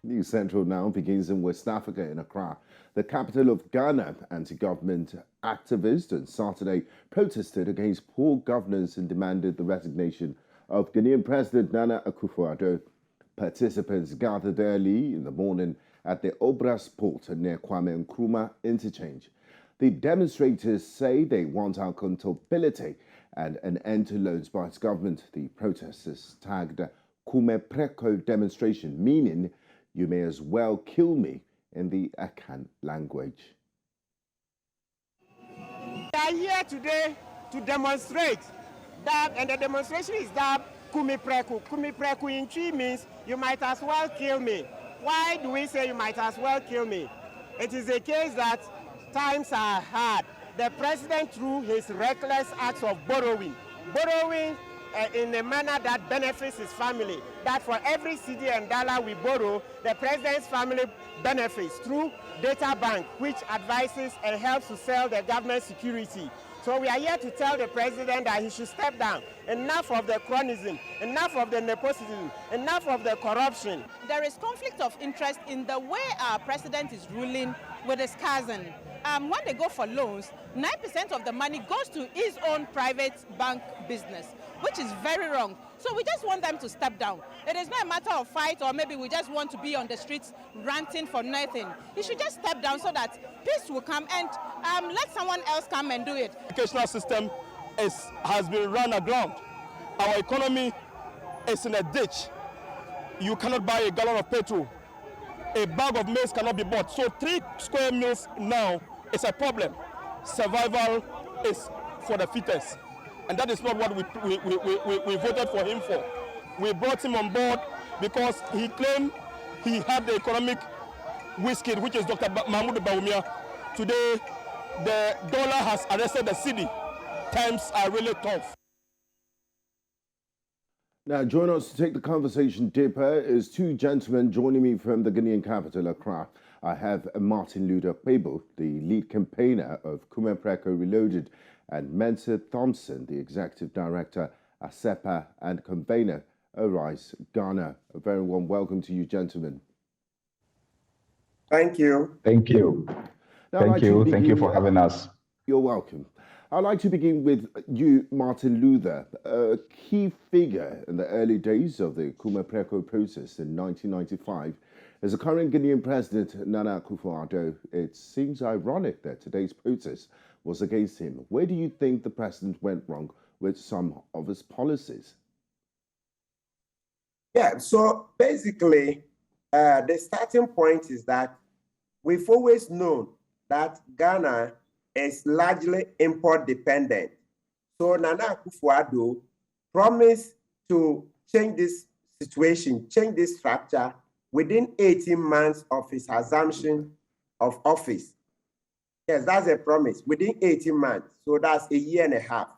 News Central now begins in West Africa in Accra, the capital of Ghana. Anti-government activists on Saturday protested against poor governance and demanded the resignation of Ghanaian President Nana Akufo-Addo. Participants gathered early in the morning at the Obras port near Kwame Nkrumah interchange. The demonstrators say they want accountability and an end to loans by its government. The protesters tagged Kume Preko demonstration, meaning "you may as well kill me" in the Akan language. We are here today to demonstrate that, and the demonstration is that Kume Preko. Kume Preko in Twi means "you might as well kill me." Why do we say "you might as well kill me"? It is a case that times are hard. The president, through his reckless acts of borrowing in a manner that benefits his family, that for every cedi and dollar we borrow, the president's family benefits through data bank, which advises and helps to sell the government security. So we are here to tell the president that he should step down. Enough of the cronyism, enough of the nepotism, enough of the corruption. There is conflict of interest in the way our president is ruling with his cousin. When they go for loans, 9% of the money goes to his own private bank business, which is very wrong. So we just want them to step down. It is not a matter of fight, or maybe we just want to be on the streets ranting for nothing. He should just step down so that peace will come, and let someone else come and do it. The educational system has been run aground. Our economy is in a ditch. You cannot buy a gallon of petrol. A bag of maize cannot be bought. So 3 square meals now is a problem. Survival is for the fittest. And that is not what we voted for him for. We brought him on board because he claimed he had the economic whiskey, which is Dr. Mahmoud Bawumia. Today, the dollar has arrested the city. Times are really tough. Now, join us to take the conversation deeper is 2 gentlemen joining me from the Ghanaian capital, Accra. I have Martin Kpebu, the lead campaigner of Kumepreko Reloaded, and Mensah Thompson, the executive director, ASEPA, and convener, Arise Ghana. A very warm welcome to you, gentlemen. Thank you. Thank you. Now, Thank you for having us. You're welcome. I'd like to begin with you, Martin Luther, a key figure in the early days of the Kumepreko process in 1995. As the current Ghanaian president, Nana Akufo-Addo, it seems ironic that today's protest was against him. Where do you think the president went wrong with some of his policies? Yeah, so basically, the starting point is that we've always known that Ghana is largely import dependent. So Nana Akufo-Addo promised to change this situation, change this structure within 18 months of his assumption of office. Yes, that's a promise, within 18 months. So that's a year and a half.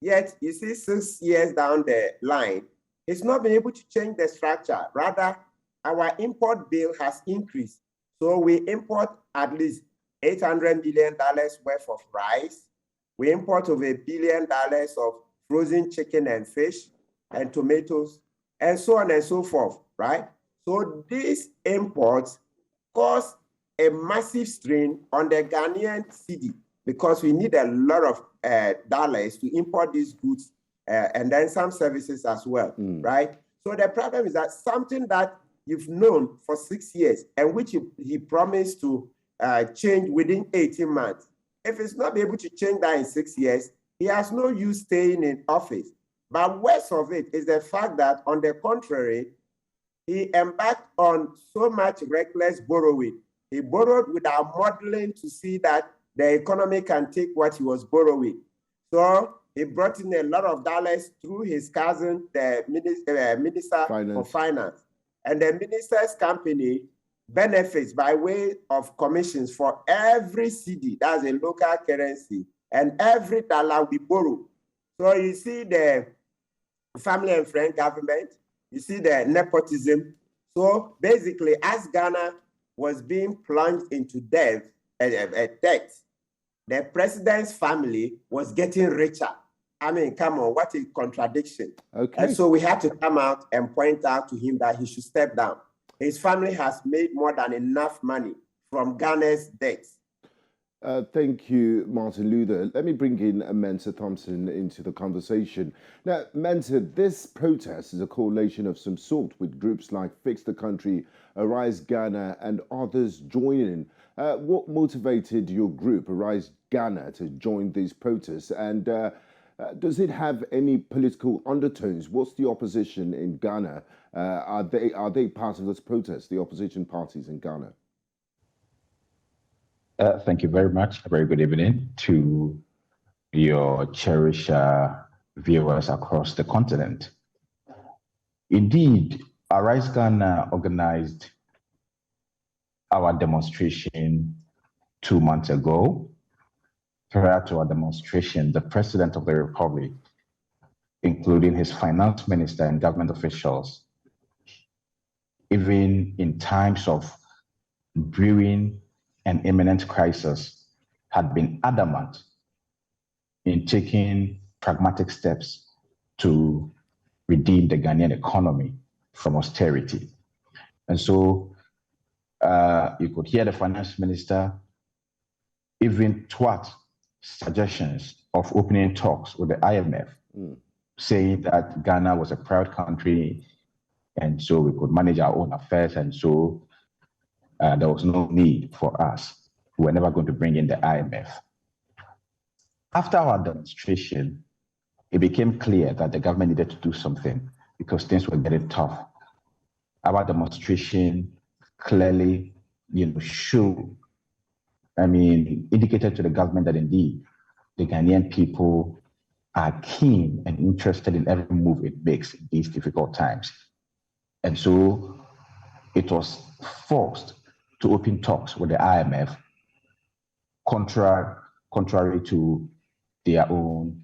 Yet, you see, 6 years down the line, he's not been able to change the structure. Rather, our import bill has increased. So we import at least $800 million worth of rice. We import over $1 billion of frozen chicken and fish and tomatoes, and so on and so forth, right? So these imports cause a massive strain on the Ghanaian cedi because we need a lot of dollars to import these goods and then some services as well, right? So the problem is that something that you've known for 6 years and which he promised to change within 18 months. If he's not able to change that in 6 years, he has no use staying in office. But worst of it is the fact that, on the contrary, he embarked on so much reckless borrowing. He borrowed without modeling to see that the economy can take what he was borrowing. So he brought in a lot of dollars through his cousin, the Minister for Finance. And the minister's company benefits by way of commissions for every cedi, that's a local currency, and every dollar we borrow. So you see the family and friend government, you see the nepotism. So basically, as Ghana was being plunged into debt, the president's family was getting richer. I mean, come on, what a contradiction. Okay. And so we had to come out and point out to him that he should step down. his family has made more than enough money from Ghana's debts. Thank you, Martin Luther. Let me bring in Mensah Thompson into the conversation. Now, Mensah, this protest is a coalition of some sort with groups like Fix the Country, Arise Ghana, and others joining. What motivated your group, Arise Ghana, to join these protests? And does it have any political undertones? What's the opposition in Ghana? Are they part of this protest, the opposition parties in Ghana? Thank you very much. A very good evening to your cherished viewers across the continent. Indeed, Arise Ghana organized our demonstration 2 months ago. Prior to our demonstration, the President of the Republic, including his finance minister and government officials, even in times of brewing an imminent crisis, had been adamant in taking pragmatic steps to redeem the Ghanaian economy from austerity. And so you could hear the finance minister even twat suggestions of opening talks with the IMF, saying that Ghana was a proud country and so we could manage our own affairs, and so there was no need for us. We were never going to bring in the IMF. After our demonstration, it became clear that the government needed to do something because things were getting tough. Our demonstration clearly, indicated to the government that indeed the Ghanaian people are keen and interested in every move it makes in these difficult times. And so it was forced to open talks with the IMF, contrary to their own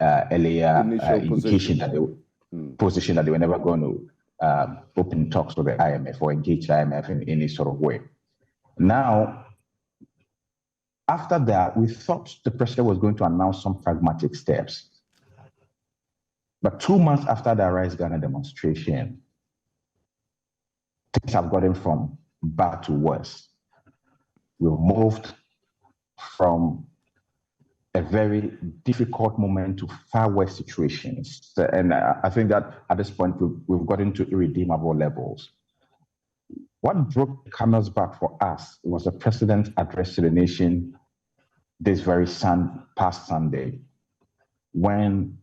earlier indication that position that they were never going to open talks with the IMF or engage the IMF in any sort of way. Now, after that, we thought the president was going to announce some pragmatic steps. But 2 months after the Arise Ghana demonstration, things have gotten from bad to worse. We moved from a very difficult moment to far worse situations. And I think that at this point, we've gotten to irredeemable levels. What broke the camel's back for us was the president's address to the nation this very past Sunday, when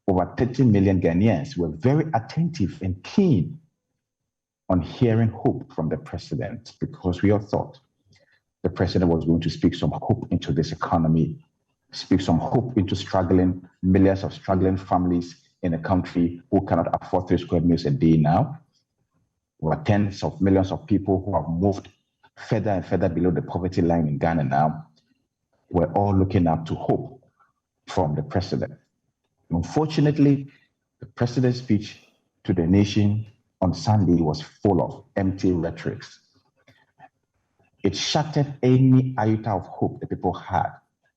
over 30 million Ghanaians were very attentive and keen on hearing hope from the president, because we all thought the president was going to speak some hope into this economy, speak some hope into millions of struggling families in a country who cannot afford 3 square meals a day now. Over tens of millions of people who have moved further and further below the poverty line in Ghana now. We're all looking up to hope from the president. Unfortunately, the president's speech to the nation on Sunday was full of empty rhetorics. It shattered any iota of hope that people had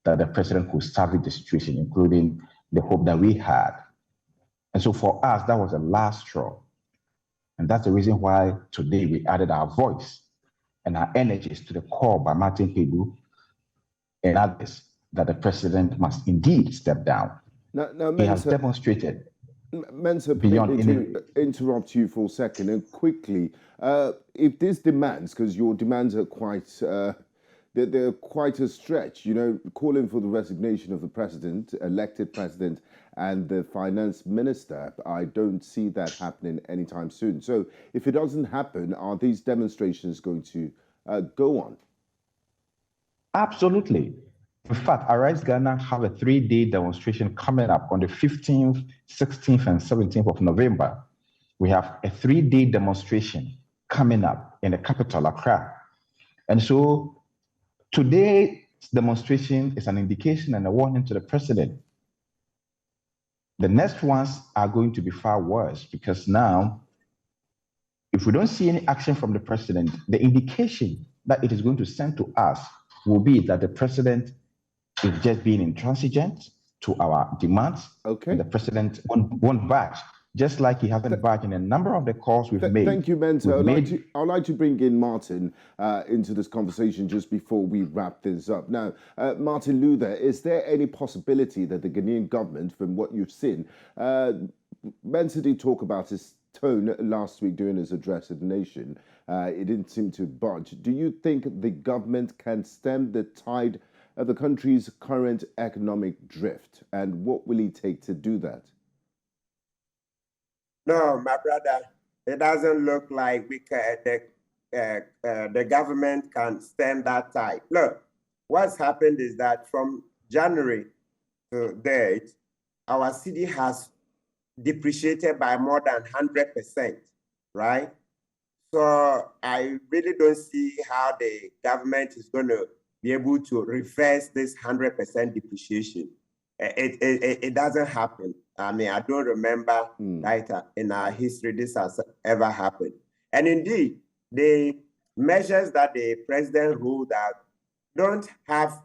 that the president could salvage the situation, including the hope that we had. And so for us, that was the last straw. And that's the reason why today we added our voice and our energies to the call by Martin Kpebu and others that the president must indeed step down. Now, he has demonstrated. Mensah, interrupt you for a second and quickly. If these demands, because your demands are quite, they're quite a stretch, calling for the resignation of the president, elected president, and the finance minister, I don't see that happening anytime soon. So if it doesn't happen, are these demonstrations going to go on? Absolutely. In fact, Arise Ghana have a 3-day demonstration coming up on the 15th, 16th, and 17th of November. We have a 3-day demonstration coming up in the capital, Accra. And so today's demonstration is an indication and a warning to the president. The next ones are going to be far worse, because now, if we don't see any action from the president, the indication that it is going to send to us will be that the president is just being intransigent to our demands. Okay. And the president won't budge just like he hasn't barged in a number of the calls we've made. Thank you, Mensah. I'd like to bring in Martin into this conversation just before we wrap things up. Now, Martin Luther, is there any possibility that the Ghanaian government, from what you've seen, Mensah did talk about his tone last week during his address to the nation. It didn't seem to budge. Do you think the government can stem the tide of the country's current economic drift? And what will it take to do that? No, my brother, it doesn't look like we can, the government can stem that tide. Look, what's happened is that from January to date, our city has depreciated by more than 100%, right? So I really don't see how the government is going to be able to reverse this 100% depreciation. It doesn't happen. I mean, I don't remember that in our history this has ever happened. And indeed, the measures that the president ruled out don't have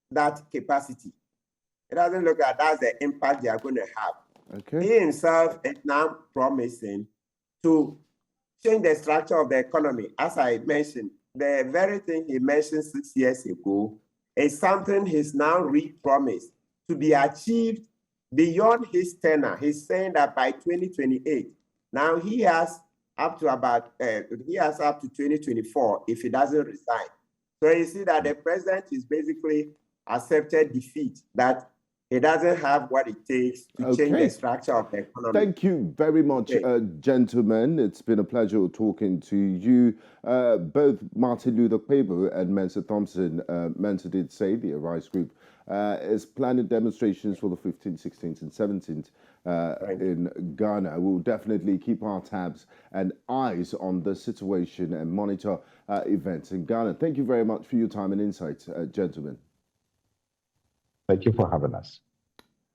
that capacity. It doesn't look like that's the impact they are going to have. Okay. He himself is now promising to change the structure of the economy. As I mentioned, the very thing he mentioned 6 years ago is something he's now re-promised to be achieved beyond his tenure. He's saying that by 2028. Now he has up to 2024 if he doesn't resign. So you see that the president is basically accepted defeat, that he doesn't have what it takes to change the structure of the economy. Thank you very much, gentlemen. It's been a pleasure talking to you. Both Martin Luther Kpebu and Mensah Thompson. Mensah did say the Arise Group is planning demonstrations for the 15th, 16th and 17th in Ghana. We'll definitely keep our tabs and eyes on the situation and monitor events in Ghana. Thank you very much for your time and insight, gentlemen. Thank you for having us.